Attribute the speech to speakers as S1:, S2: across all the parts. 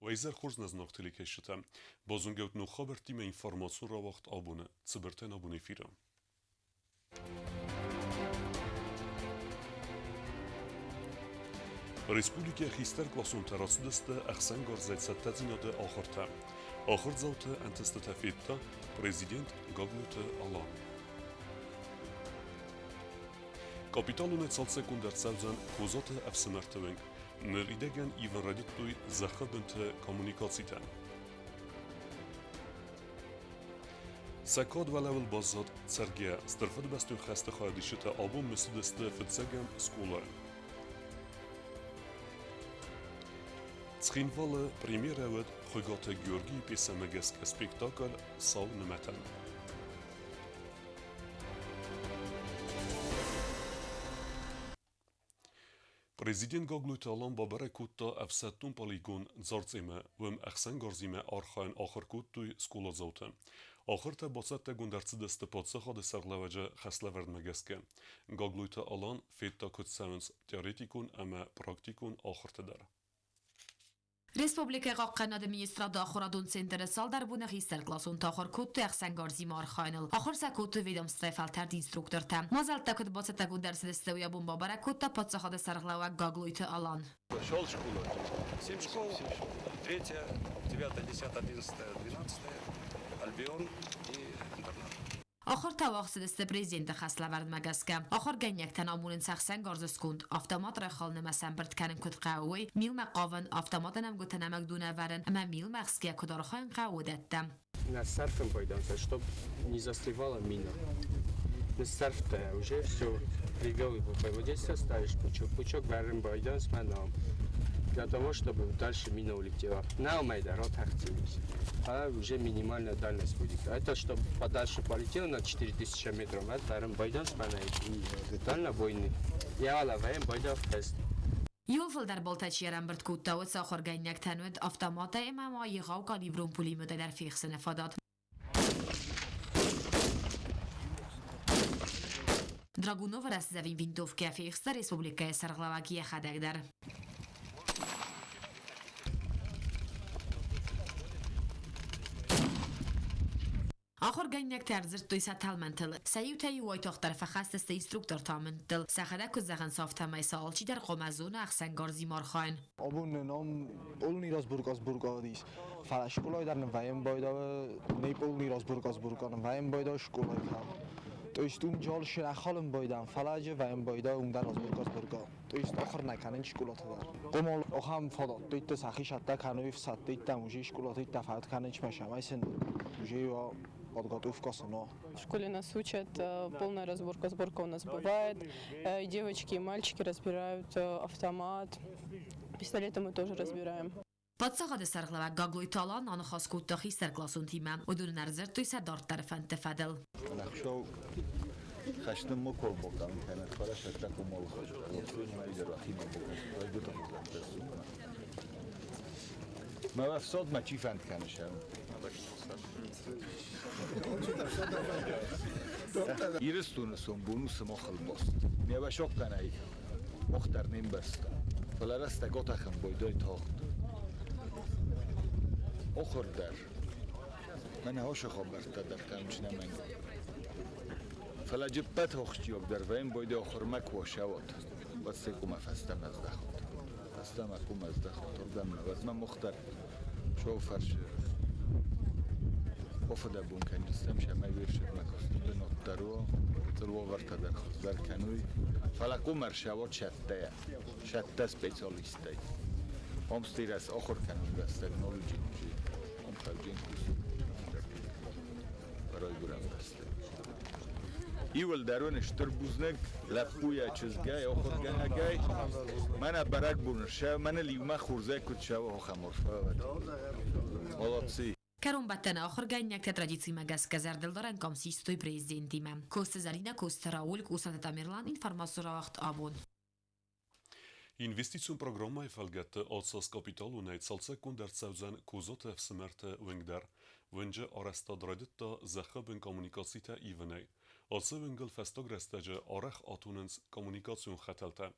S1: ویزر خورز نزناخت تلیکشته بازونگوت نو خبر تیم اینفورماسیون را وقت آبونه صبرتن آبونه فیرم Республика Хистер класун тарасудасты Ахсан горзайт саттазиноды ахырта. Ахыр зауты антистатафетта президент Гаглуты Алан. Капиталуны цалсекундер цавзан хузаты афсымартывынг. Ныридеген ивен радиктуй захабынты коммуникацийтан. Сакад валавл базад царгия старфад басту хасты хайдишыта абу мысыдасты фитсагам скула. Цхинвалы премьеравад хыгата Георгий Песамагаск спектакль «Сау Ныматан». Президент Гаглуты Алан бабара кутта афсаттун полигон дзарцеме вым ахсан гарзиме архайн ахыр куттуй скула зауты. Ахырта басатта гундарцыдасты подсахады саглаваджа хаславардмагаске. Гаглуты Алан фетта кутсавынс теоретикун ама практикун ахыртадар.
S2: Республика Қаққан администрада ахырадун центр сал дар буна хистер класун тахыр кутты ахсангарзи мархайныл. Ахыр сакутты ведомство фалтард инструкторта. Мазалта кут басата гундарцыдасты уябун бабара кутта подсахады сарглава Гаглуты Алан.
S3: Шел в школу. 7 школ. 3, 9, 10, 11, 12. Альбион и интернат.
S2: Ахыр тавақсыдысты президенті хаславард магаска. Ахыр ганьяктан амунын сақсан гарзыскунд. Автомат рахалны масамбірд канын күт қауы. Мил мақавын автоматанам гутанамак дунаварен. Ама мил мақске кудархан қауы дәтті.
S4: На сарфом пойдемся, чтобы не застревала мина. На сарф-то уже все привел его. Вот здесь оставишь пучок. Пучок варим пойдем с маном. Для того, чтобы дальше мина улетела. На умайдарот ахтились. А уже минимальная дальность будет. Это чтобы подальше полетело на 4000 метров. Это варим пойдем с маном. И дальнобойный. Я лаваем пойдем в тест.
S2: Юлфыл дар болтачи рамбрд кутта و ساخر گنیک تنود автомата امام یغاو کالیبرون پولی مده در فیخس نفادات. Драгунов раззавин винтовки афихста республика Сарглавагия хадагдар. آخر گنیک ترزر توی سطح منطل سیوتی وای تختر فخست است اینستروکتور تا منطل سخده که زغن صافت همه سال چی در قمزون اخسنگار زیمار خواهن
S5: آبون نام اولنی راز برگاز برگادیس فرشکولای در نوایم بایدا نیپ اولنی راز برگاز برگان نوایم بایدا شکولای کم تو استون جال شرخالم بایدم فلاج وایم بایدا اون در راز برگاز برگان تو است آخر نکنن شکولات دار قمال آخام فداد توی تسخی شده کنویف سات توی تموجی شکولاتی تفاوت کنن چه میشه میسن موجی подготовка сна.
S6: В школе нас учат, полная разборка у нас бывает. Девочки и мальчики разбирают автомат. Пистолеты мы тоже разбираем.
S2: подсахады сарглава Гаглуй Талан аны хас кутта хистер класун тима удун нарзер той садар тарафан тефадл.
S7: Нахшо خشتم ما کل بودم کنه کارا شکل کمال خواهد وقتی نمی‌داره وقتی نبودم باید دو تا میزنم دستم ما افساد ما چی فند کنه شم ایرستونسون بونوس ما خل باست میوه شک کنه ای مختار نیم بست فلرست گوت خم بایدای تاخت آخر در من هاش خبر در کمچ نمی‌گم فلاجبت هخشیوب در ویم باید آخر مکوا شود بس کم فستم از دخوت فستم کم از دخوت اردم نواز من مختار شو فرش افده بون کنیستم شما ویرشد مکست دنوت درو تلو ورت در خود در کنوی فلا کمر شود شده سپیسالیستی همستیر از آخر کنوی بس تکنولوژی میشه هم خلجین کسی برای برم بسته ایول درونش تربوزنگ لپویا چزگای آخر گنگای من برگ بونشه من لیومه خورزه کد شو و خمرفه مالاتسی
S2: Карун баттана ахыр ганьякта традиции магазка зардылдаран комсистой президентима. Коста Зарина, Коста Рауль, Кусата Тамерлан, информацию вахт абон.
S1: Инвестицион программа и фалгата отсас капиталу на цалцекун дар цавзан кузота в смерте венгдар. Венже ареста драдетта захабен коммуникацита ивеней. Ասվենգլ ֆեստոգ ռեստեջը արախ ատունենց կոմունիկացիոն խաթալտա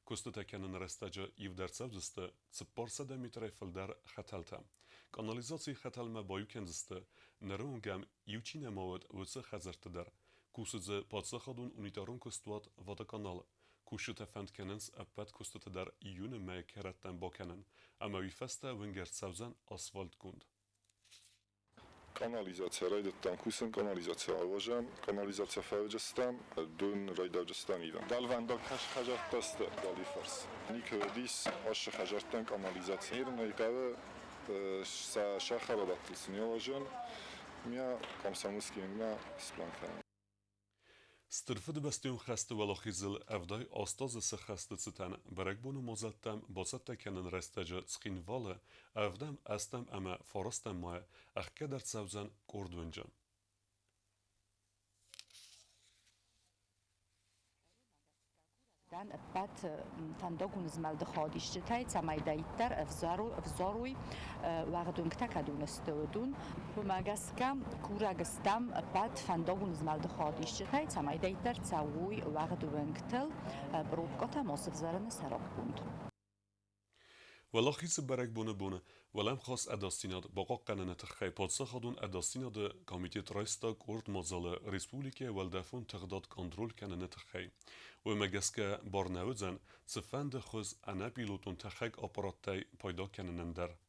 S1: կոստտեքենն ռեստեջը իվ դերցավ դստը ծպորսա դեմիտրե ֆլդար խաթալտա կանալիզացիի խաթալմա բայուքենզստը նրունգամ իուչինե մովդ վծը խազարտդար կուսուձը պատսախադուն ունիտարուն կստուատ վատականալ կուշուտը ֆանդքենենց ապատ կոստտդար իյունը մեկ հերատտան բոքենն ամա վիֆեստը վնգերցավզան ասֆալտ գունդ
S8: Kanalizacja rajdettan kusen, kanalizacja ałożem, kanalizacja fałdżestan, dun rajdawdżestan idan. Dalvan kaş hajartasta dalifars. Nikodis aşı hajarttan kanalizacja. Yerine yıkağı sa şahara datlısın yolajın. Mia komsamuski mia splanka.
S1: Stırfı dibestiyon xəstə vəlaxizil əvday astazı sı xəstə citən bərəkbonu mozəltəm bosattəkənin rəstəcə çıxin valı əvdəm əstəm əmə farastəm maya əxkədər səvzən qordvıncı.
S9: Dan pat fandogun zmalde xodişçitay çamaydaytlar vzoruy wagdun ktakadun stodun pomagaskam kuragastam pat fandogun zmalde xodişçitay çamaydaytlar çawuy wagdun ktel brokota mosvzarana sarokbund
S1: Vəlaxizil bərəkbonu bunu vələm xas ədastinad baqaq qənənət xəy patsaxadun ədastinadı Komitet Reichstag ord mazalı Respublikaya vəldəfun təqdad kontrol qənənət xəy və məgəskə barnəvəzən sıfəndə xız ənə pilotun təxəq aparattay payda qənənəndər.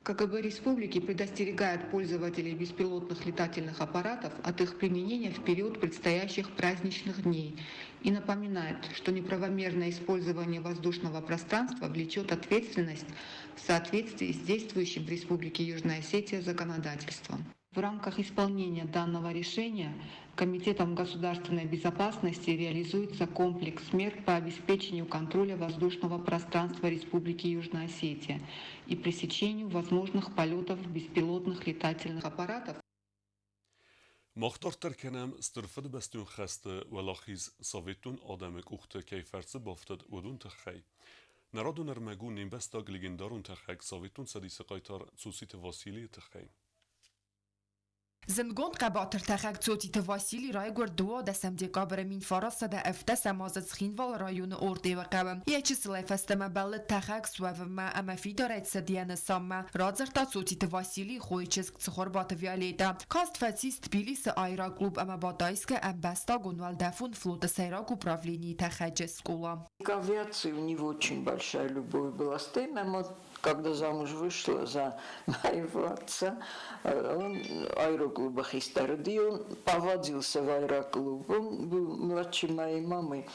S10: КГБ Республики предостерегает пользователей беспилотных летательных аппаратов от их применения в период предстоящих праздничных дней и напоминает, что неправомерное использование воздушного пространства влечет ответственность в соответствии с действующим в Республике Южная Осетия законодательством. В рамках исполнения данного решения Комитетом государственной безопасности реализуется комплекс мер по обеспечению контроля воздушного пространства Республики Южная Осетия и пресечению возможных полетов беспилотных летательных аппаратов.
S1: Махтар кенем стырфد бستون خسته ولاخیز سویتون آدم کوخته کیفرس بافتد ودون تخی. نرادون ارمگون نیمبستاگ لیگندارون تخک سویتون سدیس قایتار سوسیت واسیلی تخی.
S11: زندگون قباتر تخک صوتی واسیلی رای گردو دستم دیگابر مین فراسته ده افتس مازد خینوال رایون اردی و قبم یه چی سلیفستم بلد تخک سوف ما اما فی دارد سدیان سامه رازر تا صوتی واسیلی خوی چیزک تخور بات ویالیتا کاست فسیست بیلیس آیرا کلوب اما با دایسکه ام بستا گونوال دفون флота Сайрак управлении Тахаджа Скула.
S12: К авиации у него очень большая любовь была с тем, когда замуж вышла за моего отца, он в аэроклубах из Тарди, он повадился в аэроклуб, он был младше моей мамы.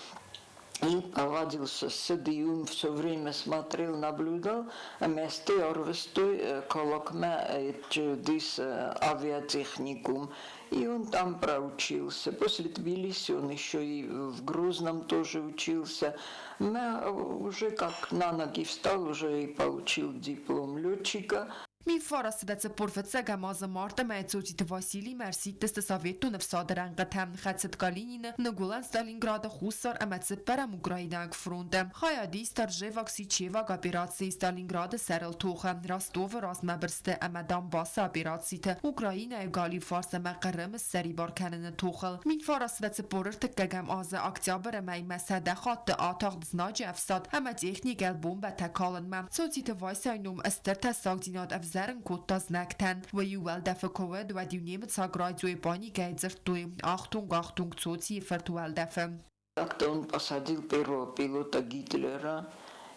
S12: И повадился с Садиум, все время смотрел, наблюдал, а вместе орвестой колокме дис авиатехникум. И он там проучился. После Тбилиси он еще и в Грозном тоже учился. Уже как на ноги встал, уже и получил диплом летчика.
S11: می فرستده پرفت گماز مارت مایتوتی واسیلی مرسید دست سویتون افسادرن قطم خدست گالینین نگولن ستالینگراد خوستار امت برم اوکرایناگ فرونده خیادی استرجه واکسی چیوا گابیراتسی ستالینگراد سرل توخه راستو و راست مبرسته امدام باسا بیراتسیت اوکراینای گالی فارس مقرم سری بار کنن توخل می فرستده پررت گم آز اکتیابر می مسده خاط آتاق دزناج افساد امت تکنیک البوم به تکالن من صوتی وایسای نوم استر تساق دیناد زرن کوتاز نکتن و یوال دفع کوید و دیونیم تساگرای دوی بانی گیدزر دوی آختونگ цоци фертуал дефе.
S12: Как-то он посадил первого пилота Гитлера,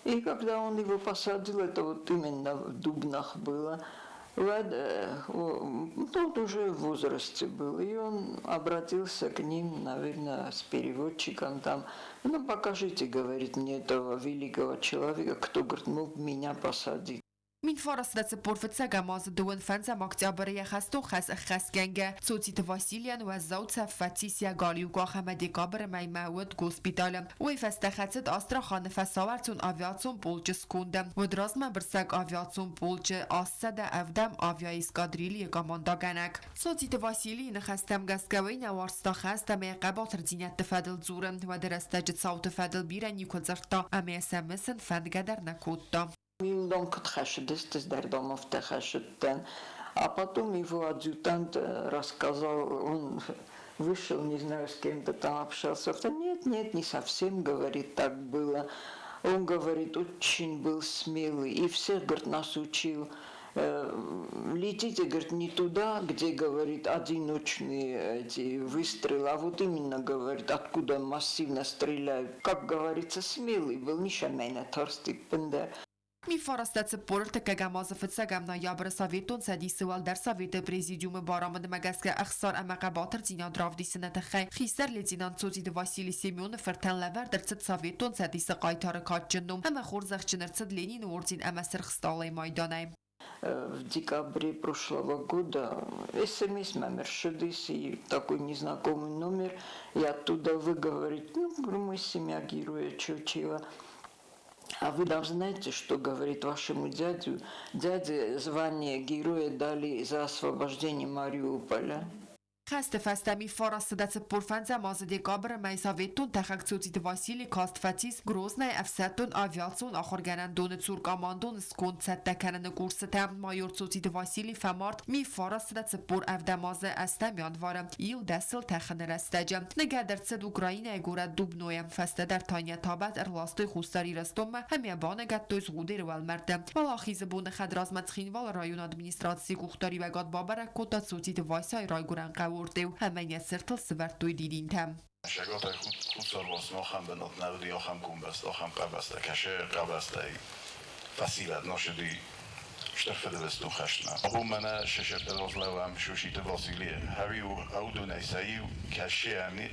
S12: и когда он его посадил, это вот именно в Дубнах было, тот уже в возрасте был, и он обратился к ним, наверное, с переводчиком там, ну покажите, говорит, мне этого великого человека, кто, говорит, мог меня посадить.
S11: Min فرستده پرفت گماز دوون فنز مکتابری خستو خس گنگه صوتی واسیلیان و زود فتیس یا گالیو گاه همدی کابر می مواد گوسپیتالم و فسته خدست آسترا خانه فساورتون آویاتون بولچ سکوندم و درازم برسگ آویاتون بولچ آسده افدم آویای اسکادریلی گاماندا گنک صوتی واسیلی نخستم گسگوی نوارستا خستم قباتر دینت تفادل زورم و درستج صوت فادل بیرن یکوزرتا امی سمسن فندگدر نکوتا
S12: Милдон Катхашидес Дардомов Тахашиттен. А потом его адъютант рассказал, он вышел, не знаю, с кем-то там общался. Нет, не совсем, говорит, так было. Он, говорит, очень был смелый и всех, говорит, нас учил. Летите, говорит, не туда, где, говорит, одиночные эти выстрелы, а вот именно, говорит, откуда массивно стреляют. Как говорится, смелый был, не шамена торстипенда.
S11: Միֆարաստացը պորտը կգամազը ֆցագամ նոյաբրը սովետուն սադիսուալ դար սովետը պրեզիդիումը բարամը մագասկա ախսար ամակաբատր ցինան դրավդիսնը տխայ խիսար լեյտենանտ ծոցի Վասիլի Սեմյոնը ֆերտան լավար դրցտ սովետուն սադիսը ყայթարը կաճնում ամա խորզախչներցդ Լենին օրցին ամասր խստալի մայդանայ
S12: В декабре прошлого года СМС номер 60 и такой незнакомый номер, и оттуда вы говорите, ну, говорю, мы семья героя Чучева. А вы там знаете, что говорит вашему дяде звание героя дали за освобождение Мариуполя?
S11: Хасте фастами фарастадаться порфанза маза декабрь майсаветун тахакцутит Василий Кастфатис грозная авсатун авиацион ахорганан дон цурк амандон скон цаттаканан курсатам майор цутит Василий Фамарт ми фарастадаться пор авдамаза astamian варам ил дасл таханрастаджам нагадерцд Украина гора дубноям фаста در تانیا تابت ارلاستوی خوستاری رستم همیا بانگت دوز غودر والمرد والاخیز بون خدرازمت خینوال رایون ادمینستراسی گوختاری و گاد بابرک کتا صوتیت وایسای رایگورن قورده و همین سرتل سورتوی دیدین تم
S13: شگات خود سالواس ناخم به نودی آخم کنبست آخم قبسته کشه قبسته فسیلت ناشدی شتفده بستون خشنا ابو من ششت رازلوام شوشیت واسیلیه هری او دونه سعی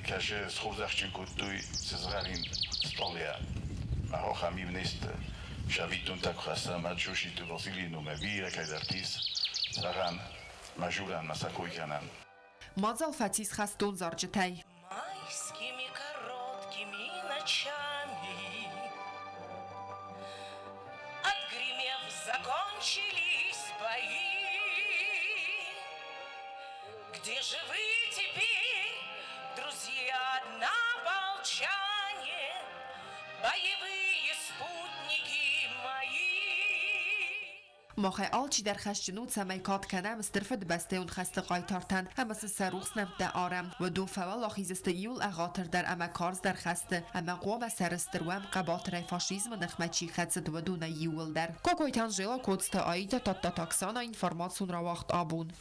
S13: کشه سخوزخچین کتوی سزغرین استالیا ما خمیم نیست شویتون تک خسته مد شوشیت واسیلی نوموی رکیدرتیس سران مجورن مسکوی کنن
S11: مازال فتیس خستون زارجتای
S14: Майскими короткими ночами отгремев закончились бои. Где же вы теперь, друзья однополчане, боевые спутники мои?
S11: ماخه آلچی در خشجنود سمیکات کنم استرفد بسته اون خست قایتارتن همس سروخس نمده آرم و دو فوال آخیزست ایول اغاطر در اما کارز در خسته اما قوام سرستروام قباطر فاشیزم نخمچی خدست و دون ایول در کوکویتان جیلا کودست آیده تا تاکسانا اینفرماتسون را وقت آبون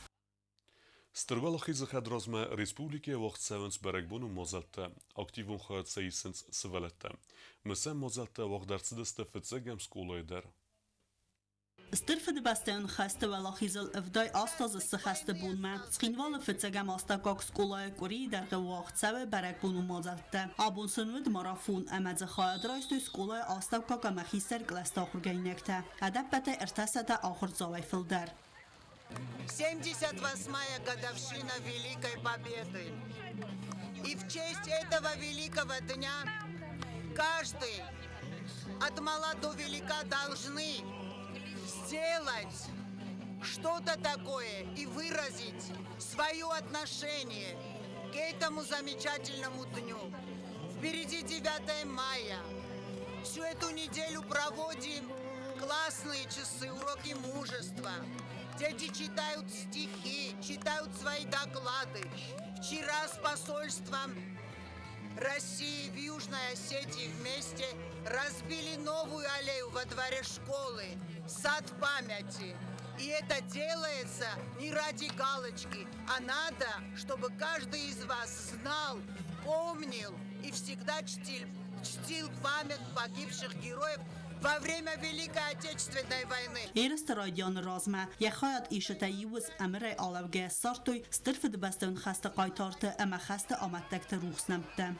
S1: Strvalo chizachad rozme Respublike wacht sevens berekbonu mozalte, aktivun chad seisens sevelete. Mesem mozalte wacht darcideste fetsegem skolojder.
S15: استرفد بستن خسته و لخیزل افدای آستاز استخسته بون من سخینوال فتزگم آستاکاک سکولای کوری در غواخت سوه برک بونو مازلته آبون سنود مرافون امدز خواهد رایستوی سکولای آستاکاک مخیستر گلستا خورگینکته ادب بته ارتسته آخر زاوی فلدر
S16: 78-я годовщина Великой Победы. И в честь этого великого дня каждый от мала до велика должны сделать что-то такое и выразить свое отношение к этому замечательному дню. Впереди 9 мая. Всю эту неделю проводим классные часы, уроки мужества. Дети читают стихи, читают свои доклады. Вчера с посольством России в Южной Осетии вместе разбили новую аллею во дворе школы, сад памяти. И это делается не ради галочки, а надо, чтобы каждый из вас знал, помнил и всегда чтил память погибших героев во время Великой Отечественной войны.
S15: ایرست رادیان رازمه یخایت ایشتا یوز امره آلوگه سارتوی سترفد بستون خست قایتارت اما خست آمدتکت روخس نمته.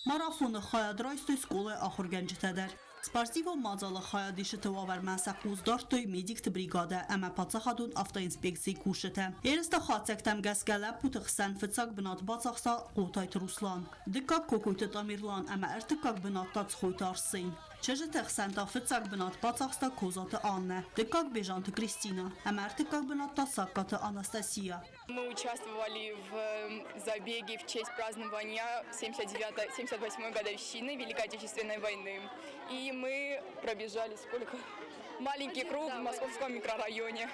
S15: مرافون خواهد رایستوی سکول آخر گنجته در. سپارسی و مازال خواهد ایشتا واور مساقوز دارتوی میدیکت بریگاده اما پاتساخدون افتا انسپیکسی کوشته. ایرست خاطکتم گسگله پوتخسن فتساق بنات باتساخسا قوتایت روسلان. دکاک کوکویت امیرلان اما ارتکاک بنات تاتس خویتار سین. چه تخسنتا فتساق بنات باتساخستا کوزات آنه. دکاک بیجانت کریستینا اما ارتکاک بنات تاساقات آناستاسیا.
S17: Мы участвовали в забеге в честь празднования 78-й годовщины Великой Отечественной войны. И мы пробежали сколько? Маленький круг в московском микрорайоне.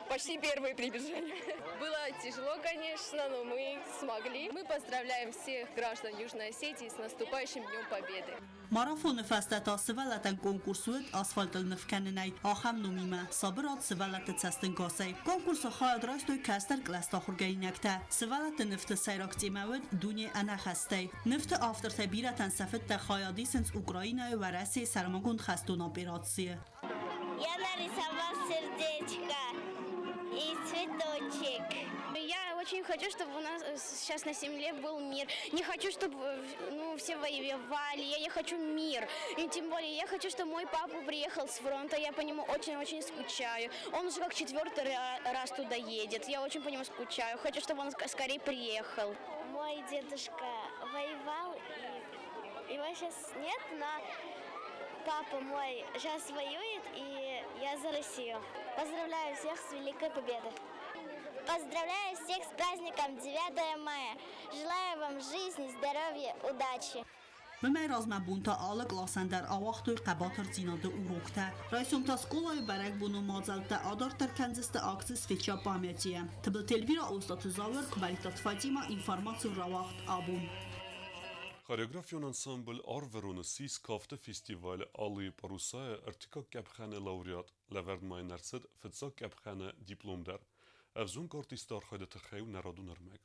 S17: почти первые прибежали. Было тяжело, конечно, но мы смогли. Мы поздравляем всех граждан Южной Осетии с наступающим Днем Победы.
S15: Marafon festeta sveleten konkursuet asfaltol nefkenenei aham numime sabrat svelete cestengosei. Konkursu hayad rastoy kester glasta hurgeinekte. Svelete nefte seyrak cimeved dunye anakhastei. Nefte after biratan safet te hayadi sens Ukraina ve России sarmagund khastun операции.
S18: Я нарисовал сердечко и цветочек. Я очень хочу, чтобы у нас сейчас на земле был мир. Не хочу, чтобы все воевали. Я не хочу мир. И тем более я хочу, чтобы мой папа приехал с фронта. Я по нему очень-очень скучаю. Он уже как 4-й раз туда едет. Я очень по нему скучаю. Хочу, чтобы он скорее приехал. Мой дедушка воевал, и его сейчас нет, но папа мой сейчас воюет, и я за Россию. Поздравляю всех с Великой Победой. Поздравляю всех с праздником 9 мая. Желаю вам жизни, здоровья, удачи.
S15: Mimay razmabunta alle klassen der awachtoy qabatar zinade urokta. Raisumta skolay berek bunu mazalta adartar kanziste aksis ficha pametiye. Tabel telvira ostat zaver kvalitat Fatima informatsiyon rawacht abun.
S1: Choreografion ensemble Arveron sis kafte festival Ali Parusaya artika kapkhane laureat Laverd Mainerset fetsa kapkhane diplom der. Avzun artistar khayda tkhayu naradun armek.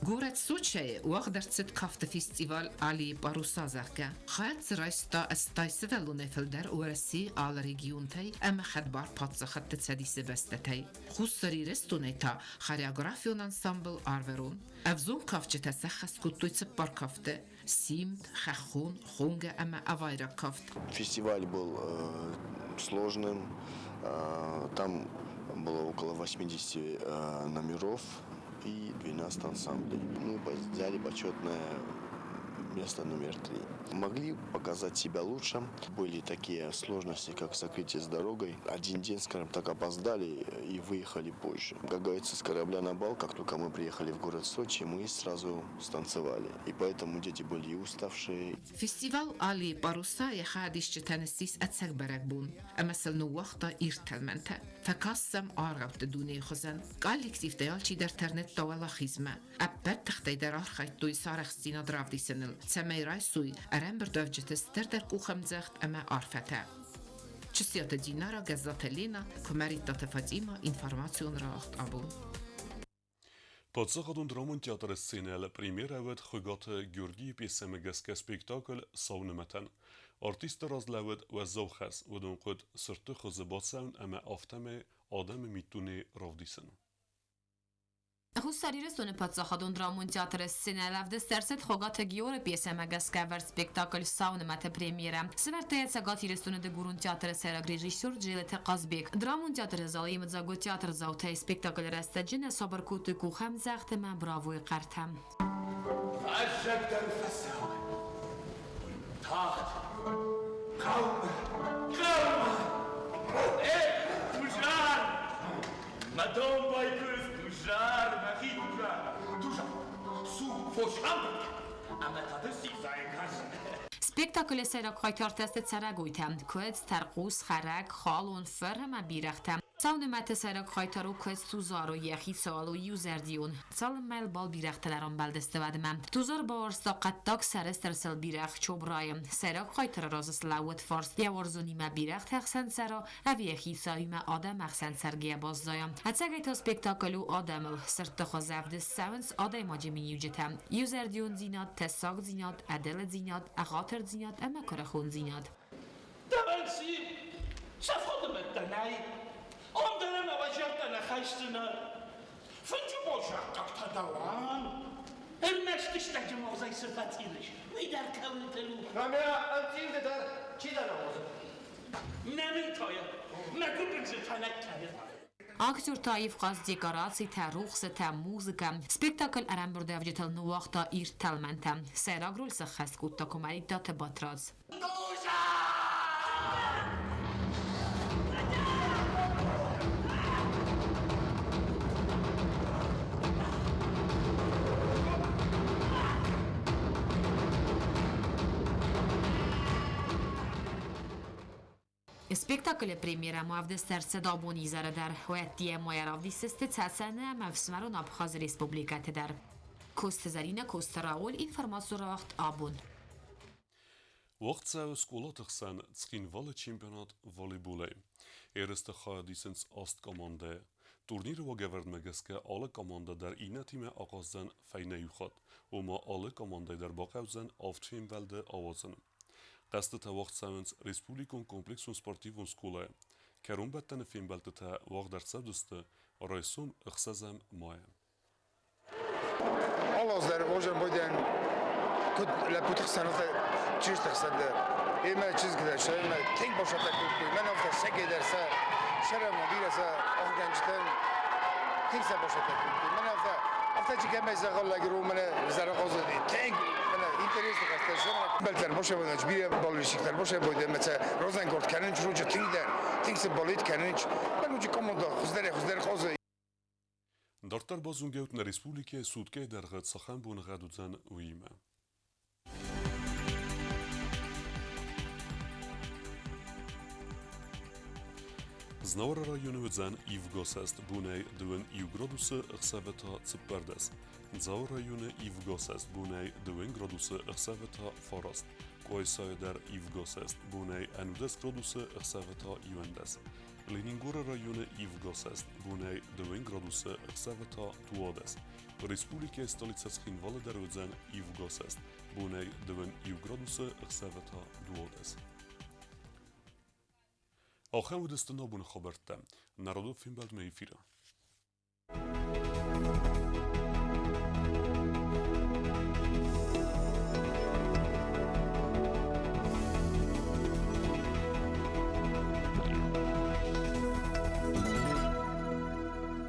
S19: Город Сочи уагдерцет кафте фестиваль Али Парусазака. Хат райста استایسدلونه فلدر ورسی آل رегіونتی ام خدبار پاتزخت تسدیس بستتی. خصوصی رستونیتا خریاگرافیون انسامبل آرورون. افزون کافچه تسخص کتویت بار کافته. سیمت خخون خونگ ام اوایرا کافت.
S20: Фестиваль был сложным. Там было около 80 номеров и 12 ансамблей. Мы взяли почетное место номер 3. Могли показать себя лучше. Были такие сложности, как сокрытие с дорогой. Один день, скажем так, опоздали и выехали позже. Как говорится, с корабля на бал, как только мы приехали в город Сочи, мы сразу станцевали. И поэтому дети были и уставшие.
S19: فستیوال آلی باروسای خادیش تنسیس اتسق برگبون. مثل نوختا ایرتلمنته. فکاسم آرغب دونه خزن. کالکتیف دیال چی در ترنت دوالا خیزمه. ابد تختی در آرخایت دوی سارخ سینا درافدی سنل. سمی رایسوی ارم بردوفجتستر در کوخم زخت اما آرفته. چسیات دینارا گزات لینا کمریتات فاطیما اینفرماسیون را اخت آبون.
S1: Подсахадун драмон театр сценел премьера вед хогата Георгий Песемегеска спектакль Саунематан. Артиста разлавед و زوخس ودون قد سرت خزباتسون اما آفتم آدم میتونه ravdisen.
S2: Хусари рестуне подсахадун драмон театр сцене лавде стерсет хогата Георгий Песемегеска вер спектакль Саунемата премьера. Свертеет сагати рестуне де гурун театр сераг режиссер Джилет Казбек. Драмон театр залим заго театр заутай спектакль растаджине собор куту кухам захтема бравой قرتم.
S21: عجب در فساد تاخت قوم تجار مدام بایکوز تجار مخی تجار سو فوشم اما تاده سیزای کشن
S2: Спектакль серак хайтартест царагуйтам. Куэц тарқус харак халун ферма бирахтам. Саунемат серак хайтару куэц тузару яхи салу юзердион. Салм мел бал бирахталарам балдестевадмам. Тузар баарста қаттак сарестерсел бирах чобраем. Серак хайтар разс лаует фарс яварзуни ма бирахт хсан сара ави яхи саима адам хсан саргия баздаям. Ацагайта спектаклю адамл срт خزافد ساونس آدای ماجمی یوجتم. یوزردیون زیناد، تساق زیناد، عدل زیناد، اخاطر زیناد، اما کرخون زیناد.
S21: تمنسی شفاده بدنای آن درن آوازیاتن خیستنر فنجی باشد تاکتا دوان المشکشتکی موزای صفتیرش ویدر کول تلو رامیا انتیم در چی در آوازه؟ نمیتایم نگو بنزه تنک کرد
S2: Актер Таиф қаз декорации та рухсы та музыка. Спектакль арам бурда вжитал нуахта ирталманта. Сераг рул сахас кутта комарит дата батраз. Spektakle premiera mavdester sedaboni zare der hoetie mojeravdi seste cesene mevsmerun Abxaz Respublikate der. Kostezarine Kostaraul informasuracht abun.
S1: وقت zou skolatig zijn het volle championat volleyball. Eerste gaadisens Ostkommande. Turnier و گورد مگسکه alle kommande در این تیم آغازن فینه یوخد و ما alle kommande در باقوزن آفتیم ولده آوازن. قصد تا وقت سوینس ریسپولیکون کمپلکسون سپورتیوون سکوله که رون بتن فیم بلده تا وقت در سبدسته رایسوم اخسازم ماه.
S3: الله در واجن بودن کد لپوت خسانات چیز تخسنده ایمه چیز کده شاید ایمه تنگ باشه تکلیفی من افته سگی درسه شرم مدیر سه آفگانستان تنگ سه باشه تکلیفی من افته چی که میزه قال لگرو من زره قاضی تنگ من اینترنت خسته شدم بلتر باشه بودن چبیه بالویشتر باشه بوده مثلا روزنگورد کنن چرا جو تنگ در تنگ سه بالید کنن من وجی کاموندا خزدر قاضی
S1: Дартар базунгеут на республике судке дергат сахан бун гадудзан уима. Znawra rajonu dzan Ivgosest bunei duen Ivgroduse rsaveta Ciperdes. Zaur rajonu Ivgosest bunei duen Groduse rsaveta Forest. Koisai der Ivgosest bunei Anudes Groduse rsaveta Ivendes. Leningura rajonu Ivgosest bunei duen Groduse rsaveta Tuodes. Республике столица Схинвала дерудзан Ivgosest bunei duen Ivgroduse rsaveta Duodes. آخر ودستنا بون خبرتم. نرادو فیلم بعد میفیره.